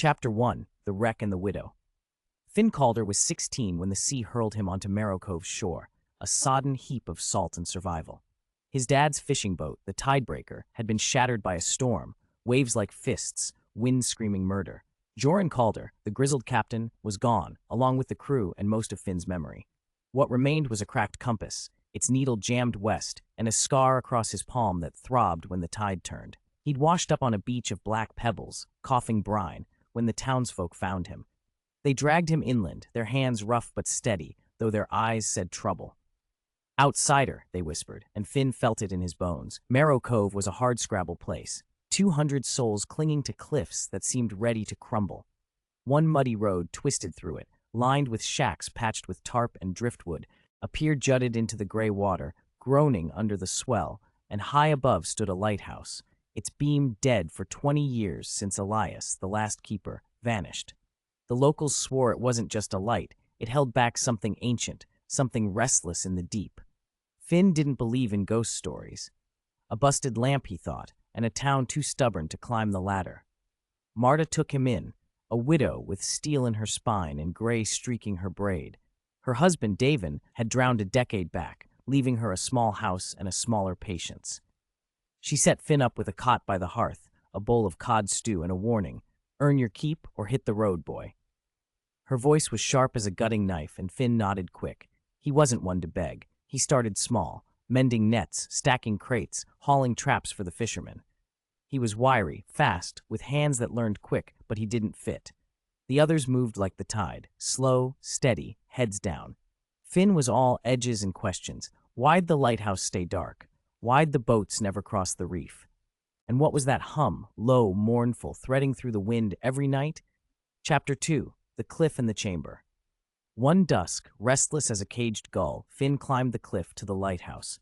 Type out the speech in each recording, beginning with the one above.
Chapter 1: The Wreck and the Widow. Finn Calder was 16 when the sea hurled him onto Marrow Cove's shore, a sodden heap of salt and survival. His dad's fishing boat, the Tidebreaker, had been shattered by a storm, waves like fists, wind screaming murder. Joran Calder, the grizzled captain, was gone, along with the crew and most of Finn's memory. What remained was a cracked compass, its needle jammed west, and a scar across his palm that throbbed when the tide turned. He'd washed up on a beach of black pebbles, coughing brine, when the townsfolk found him. They dragged him inland, their hands rough but steady, though their eyes said trouble. "Outsider," they whispered, and Finn felt it in his bones. Marrow Cove was a hardscrabble place, 200 souls clinging to cliffs that seemed ready to crumble. One muddy road twisted through it, lined with shacks patched with tarp and driftwood. A pier jutted into the gray water, groaning under the swell, and high above stood a lighthouse, its beam dead for 20 years since Elias, the last keeper, vanished. The locals swore it wasn't just a light, it held back something ancient, something restless in the deep. Finn didn't believe in ghost stories. A busted lamp, he thought, and a town too stubborn to climb the ladder. Marta took him in, a widow with steel in her spine and gray streaking her braid. Her husband, Davin, had drowned a decade back, leaving her a small house and a smaller patience. She set Finn up with a cot by the hearth, a bowl of cod stew, and a warning: earn your keep or hit the road, boy. Her voice was sharp as a gutting knife, and Finn nodded quick. He wasn't one to beg. He started small, mending nets, stacking crates, hauling traps for the fishermen. He was wiry, fast, with hands that learned quick, but he didn't fit. The others moved like the tide, slow, steady, heads down. Finn was all edges and questions. Why'd the lighthouse stay dark? Why'd the boats never cross the reef? And what was that hum, low, mournful, threading through the wind every night? Chapter 2: The Cliff and the Chamber. One dusk, restless as a caged gull, Finn climbed the cliff to the lighthouse.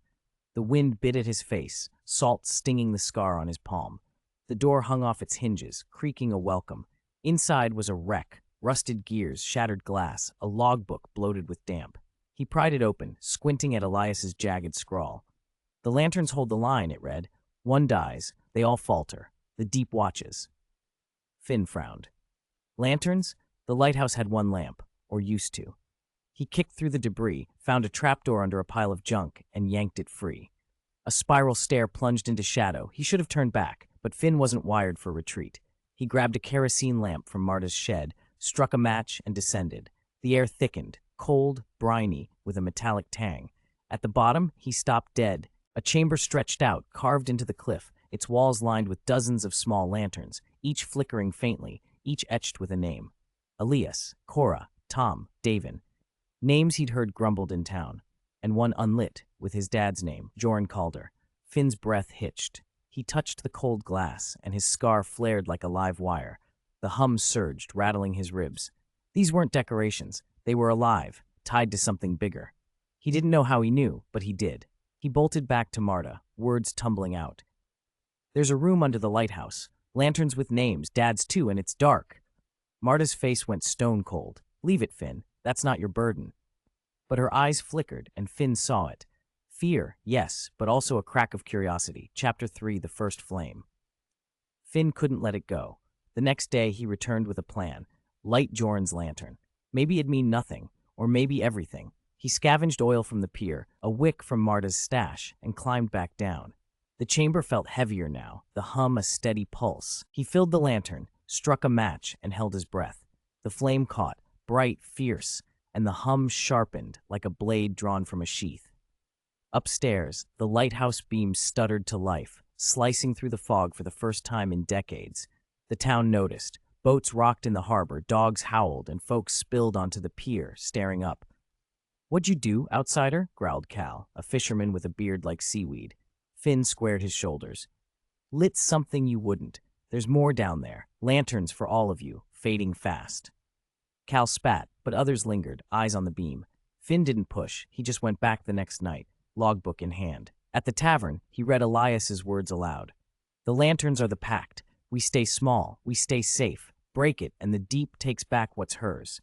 The wind bit at his face, salt stinging the scar on his palm. The door hung off its hinges, creaking a welcome. Inside was a wreck, rusted gears, shattered glass, a logbook bloated with damp. He pried it open, squinting at Elias's jagged scrawl. "The lanterns hold the line," it read. "One dies, they all falter. The deep watches." Finn frowned. Lanterns? The lighthouse had one lamp, or used to. He kicked through the debris, found a trapdoor under a pile of junk, and yanked it free. A spiral stair plunged into shadow. He should have turned back, but Finn wasn't wired for retreat. He grabbed a kerosene lamp from Marta's shed, struck a match, and descended. The air thickened, cold, briny, with a metallic tang. At the bottom, he stopped dead. A chamber stretched out, carved into the cliff, its walls lined with dozens of small lanterns, each flickering faintly, each etched with a name. Elias, Cora, Tom, Davin. Names he'd heard grumbled in town, and one unlit, with his dad's name, Joran Calder. Finn's breath hitched. He touched the cold glass, and his scar flared like a live wire. The hum surged, rattling his ribs. These weren't decorations. They were alive, tied to something bigger. He didn't know how he knew, but he did. He bolted back to Marta, words tumbling out. "There's a room under the lighthouse. Lanterns with names, Dad's too, and it's dark." Marta's face went stone cold. "Leave it, Finn. That's not your burden." But her eyes flickered, and Finn saw it. Fear, yes, but also a crack of curiosity. Chapter 3: The First Flame. Finn couldn't let it go. The next day, he returned with a plan. Light Joran's lantern. Maybe it'd mean nothing, or maybe everything. He scavenged oil from the pier, a wick from Marta's stash, and climbed back down. The chamber felt heavier now, the hum a steady pulse. He filled the lantern, struck a match, and held his breath. The flame caught, bright, fierce, and the hum sharpened like a blade drawn from a sheath. Upstairs, the lighthouse beam stuttered to life, slicing through the fog for the first time in decades. The town noticed. Boats rocked in the harbor, dogs howled, and folks spilled onto the pier, staring up. "What'd you do, outsider?" growled Cal, a fisherman with a beard like seaweed. Finn squared his shoulders. "Lit something you wouldn't. There's more down there. Lanterns for all of you, fading fast." Cal spat, but others lingered, eyes on the beam. Finn didn't push. He just went back the next night, logbook in hand. At the tavern, he read Elias's words aloud. "The lanterns are the pact. We stay small, we stay safe. Break it, and the deep takes back what's hers."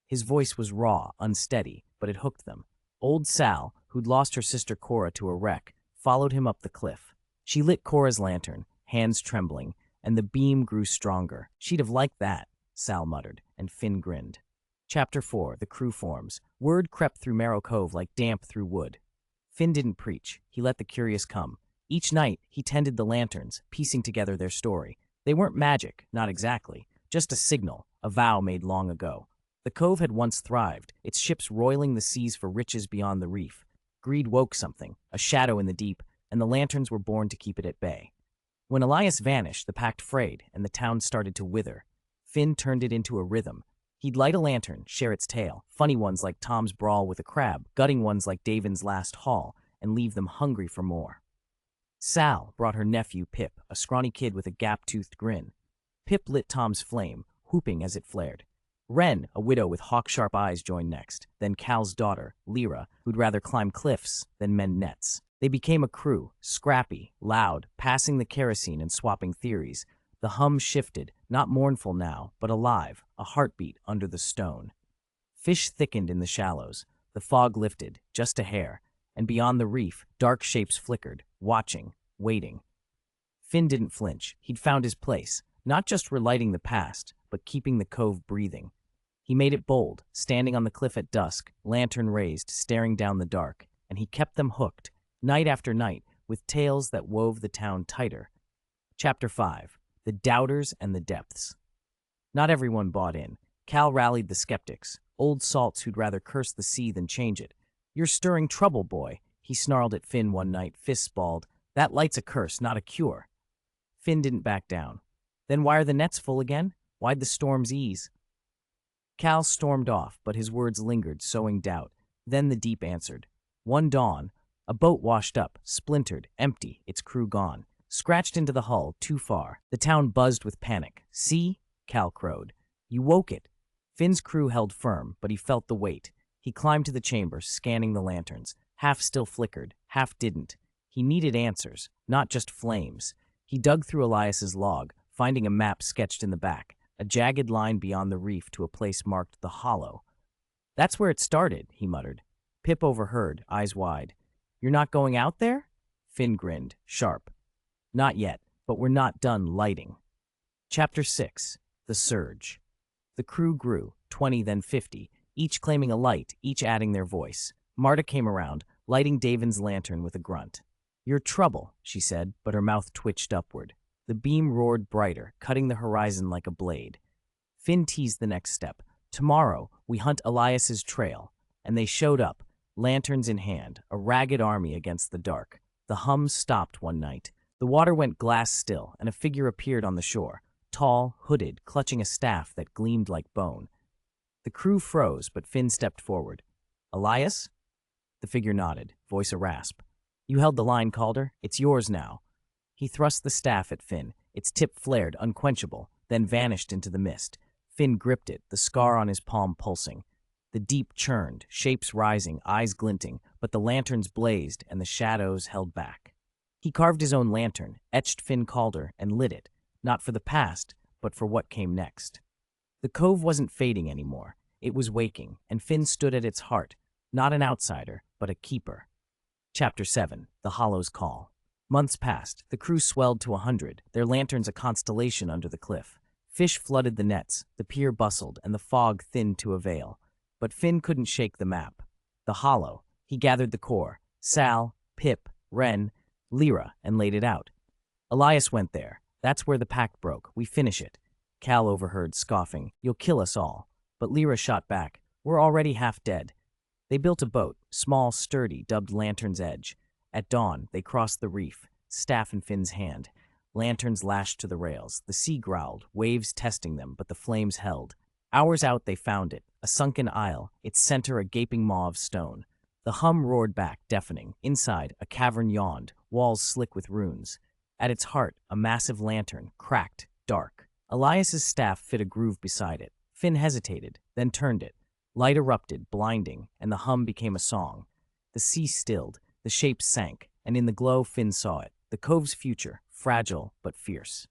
His voice was raw, unsteady, but it hooked them. Old Sal, who'd lost her sister Cora to a wreck, followed him up the cliff. She lit Cora's lantern, hands trembling, and the beam grew stronger. She'd have liked that. Sal muttered, and Finn grinned. Chapter 4. The Crew Forms. Word crept through Marrow Cove like damp through wood. Finn didn't preach. He let the curious come. Each night, he tended the lanterns, piecing together their story. They weren't magic, not exactly. Just a signal, a vow made long ago. The cove had once thrived, its ships roiling the seas for riches beyond the reef. Greed woke something, a shadow in the deep, and the lanterns were born to keep it at bay. When Elias vanished, the pact frayed, and the town started to wither. Finn turned it into a rhythm. He'd light a lantern, share its tale, funny ones like Tom's brawl with a crab, gutting ones like Davin's last haul, and leave them hungry for more. Sal brought her nephew Pip, a scrawny kid with a gap-toothed grin. Pip lit Tom's flame, whooping as it flared. Wren, a widow with hawk-sharp eyes, joined next, then Cal's daughter, Lyra, who'd rather climb cliffs than mend nets. They became a crew, scrappy, loud, passing the kerosene and swapping theories. The hum shifted, not mournful now, but alive, a heartbeat under the stone. Fish thickened in the shallows. The fog lifted, just a hair, and beyond the reef, dark shapes flickered, watching, waiting. Finn didn't flinch. He'd found his place, not just relighting the past, but keeping the cove breathing. He made it bold, standing on the cliff at dusk, lantern raised, staring down the dark, and he kept them hooked, night after night, with tales that wove the town tighter. Chapter 5. The Doubters and the Depths. Not everyone bought in. Cal rallied the skeptics, old salts who'd rather curse the sea than change it. "You're stirring trouble, boy," he snarled at Finn one night, fists balled. "That light's a curse, not a cure." Finn didn't back down. "Then why are the nets full again? Why'd the storms ease?" Cal stormed off, but his words lingered, sowing doubt. Then the deep answered. One dawn, a boat washed up, splintered, empty, its crew gone. Scratched into the hull, too far. The town buzzed with panic. "See?" Cal crowed. "You woke it." Finn's crew held firm, but he felt the weight. He climbed to the chamber, scanning the lanterns. Half still flickered, half didn't. He needed answers, not just flames. He dug through Elias's log, finding a map sketched in the back, a jagged line beyond the reef to a place marked the Hollow. "That's where it started," he muttered. Pip overheard, eyes wide. "You're not going out there?" Finn grinned, sharp. "Not yet, but we're not done lighting." Chapter 6. The Surge. The crew grew, 20 then 50, each claiming a light, each adding their voice. Marta came around, lighting Davin's lantern with a grunt. "You're trouble," she said, but her mouth twitched upward. The beam roared brighter, cutting the horizon like a blade. Finn teased the next step. "Tomorrow, we hunt Elias's trail." And they showed up, lanterns in hand, a ragged army against the dark. The hum stopped one night. The water went glass still, and a figure appeared on the shore, tall, hooded, clutching a staff that gleamed like bone. The crew froze, but Finn stepped forward. "Elias?" The figure nodded, voice a rasp. "You held the line, Calder. It's yours now." He thrust the staff at Finn. Its tip flared, unquenchable, then vanished into the mist. Finn gripped it, the scar on his palm pulsing. The deep churned, shapes rising, eyes glinting, but the lanterns blazed and the shadows held back. He carved his own lantern, etched Finn Calder, and lit it, not for the past, but for what came next. The cove wasn't fading anymore. It was waking, and Finn stood at its heart, not an outsider, but a keeper. Chapter 7. The Hollow's Call. Months passed. The crew swelled to 100, their lanterns a constellation under the cliff. Fish flooded the nets, the pier bustled, and the fog thinned to a veil. But Finn couldn't shake the map. The Hollow. He gathered the core. Sal, Pip, Wren, Lyra, and laid it out. Elias went there. "That's where the pact broke. We finish it." Cal overheard, scoffing. "You'll kill us all." But Lyra shot back. "We're already half dead." They built a boat, small, sturdy, dubbed Lantern's Edge. At dawn, they crossed the reef, staff in Finn's hand. Lanterns lashed to the rails. The sea growled, waves testing them, but the flames held. Hours out, they found it, a sunken isle, its center a gaping maw of stone. The hum roared back, deafening. Inside, a cavern yawned, walls slick with runes. At its heart, a massive lantern, cracked, dark. Elias's staff fit a groove beside it. Finn hesitated, then turned it. Light erupted, blinding, and the hum became a song. The sea stilled, the shapes sank, and in the glow Finn saw it, the cove's future, fragile but fierce.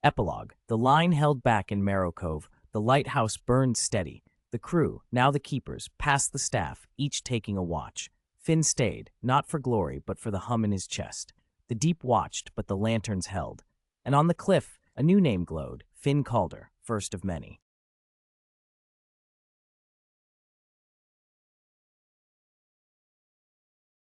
Epilogue. The line held back in Marrow Cove. The lighthouse burned steady. The crew, now the keepers, passed the staff, each taking a watch. Finn stayed, not for glory, but for the hum in his chest. The deep watched, but the lanterns held. And on the cliff, a new name glowed, Finn Calder, first of many.